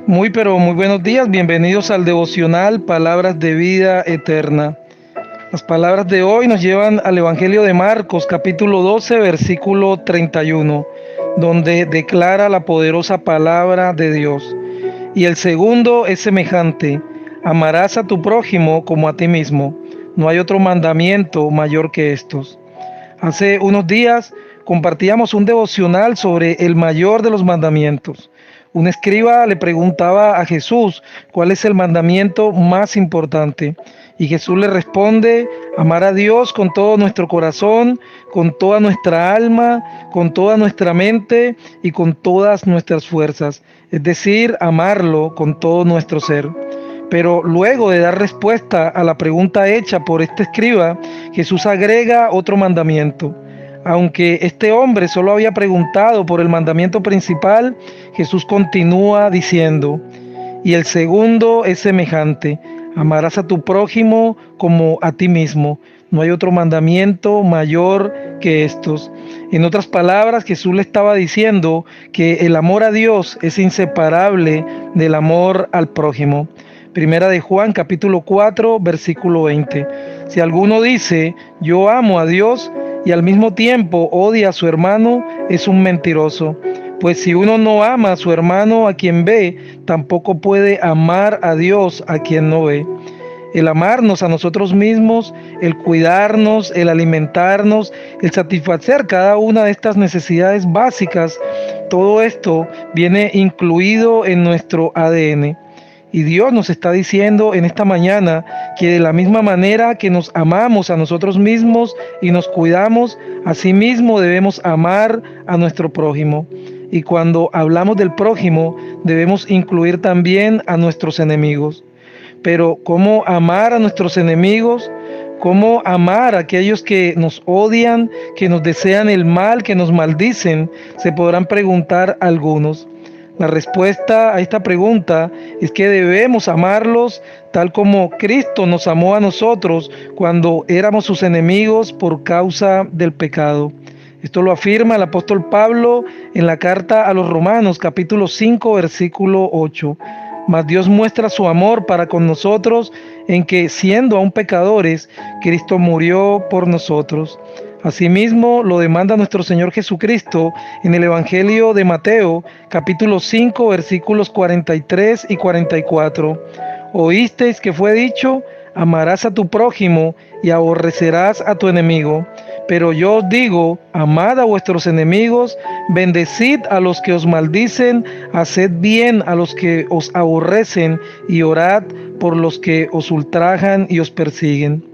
Muy pero muy buenos días, bienvenidos al devocional Palabras de Vida Eterna. Las palabras de hoy nos llevan al Evangelio de Marcos, capítulo 12, versículo 31, donde declara la poderosa palabra de Dios. Y el segundo es semejante: amarás a tu prójimo como a ti mismo. No hay otro mandamiento mayor que estos. Hace unos días compartíamos un devocional sobre el mayor de los mandamientos. Un escriba le preguntaba a Jesús cuál es el mandamiento más importante. Y Jesús le responde: amar a Dios con todo nuestro corazón, con toda nuestra alma, con toda nuestra mente y con todas nuestras fuerzas. Es decir, amarlo con todo nuestro ser. Pero luego de dar respuesta a la pregunta hecha por este escriba, Jesús agrega otro mandamiento. Aunque este hombre solo había preguntado por el mandamiento principal, Jesús continúa diciendo: y el segundo es semejante: amarás a tu prójimo como a ti mismo. No hay otro mandamiento mayor que estos. En otras palabras, Jesús le estaba diciendo que el amor a Dios es inseparable del amor al prójimo. Primera de Juan, capítulo 4, versículo 20. Si alguno dice: yo amo a Dios, y al mismo tiempo odia a su hermano, es un mentiroso. Pues si uno no ama a su hermano a quien ve, tampoco puede amar a Dios a quien no ve. El amarnos a nosotros mismos, el cuidarnos, el alimentarnos, el satisfacer cada una de estas necesidades básicas, todo esto viene incluido en nuestro ADN. Y Dios nos está diciendo en esta mañana que de la misma manera que nos amamos a nosotros mismos y nos cuidamos, asimismo debemos amar a nuestro prójimo. Y cuando hablamos del prójimo, debemos incluir también a nuestros enemigos. Pero ¿cómo amar a nuestros enemigos? ¿Cómo amar a aquellos que nos odian, que nos desean el mal, que nos maldicen? Se podrán preguntar algunos. La respuesta a esta pregunta es que debemos amarlos tal como Cristo nos amó a nosotros cuando éramos sus enemigos por causa del pecado. Esto lo afirma el apóstol Pablo en la carta a los Romanos, capítulo 5, versículo 8. Mas Dios muestra su amor para con nosotros en que, siendo aún pecadores, Cristo murió por nosotros. Asimismo, lo demanda nuestro Señor Jesucristo en el Evangelio de Mateo, capítulo 5, versículos 43 y 44. Oísteis que fue dicho: amarás a tu prójimo y aborrecerás a tu enemigo. Pero yo os digo: amad a vuestros enemigos, bendecid a los que os maldicen, haced bien a los que os aborrecen y orad por los que os ultrajan y os persiguen.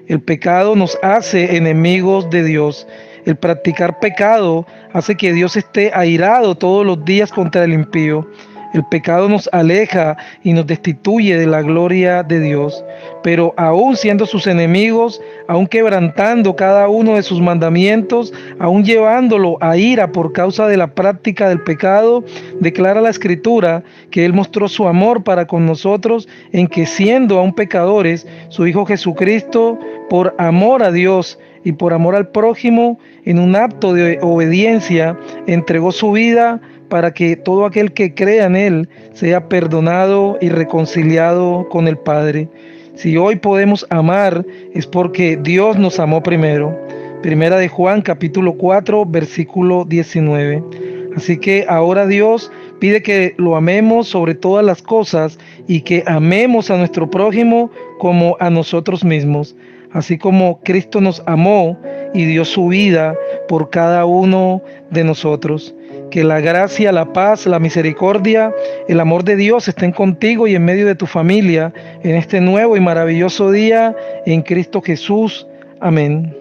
El pecado nos hace enemigos de Dios. El practicar pecado hace que Dios esté airado todos los días contra el impío. El pecado nos aleja y nos destituye de la gloria de Dios. Pero aún siendo sus enemigos, aún quebrantando cada uno de sus mandamientos, aún llevándolo a ira por causa de la práctica del pecado, declara la Escritura que Él mostró su amor para con nosotros en que, siendo aún pecadores, su Hijo Jesucristo, por amor a Dios y por amor al prójimo, en un acto de obediencia, entregó su vida para que todo aquel que crea en Él sea perdonado y reconciliado con el Padre. Si hoy podemos amar, es porque Dios nos amó primero. Primera de Juan, capítulo 4, versículo 19. Así que ahora Dios pide que lo amemos sobre todas las cosas y que amemos a nuestro prójimo como a nosotros mismos, así como Cristo nos amó y dio su vida por cada uno de nosotros. Que la gracia, la paz, la misericordia, el amor de Dios estén contigo y en medio de tu familia en este nuevo y maravilloso día en Cristo Jesús. Amén.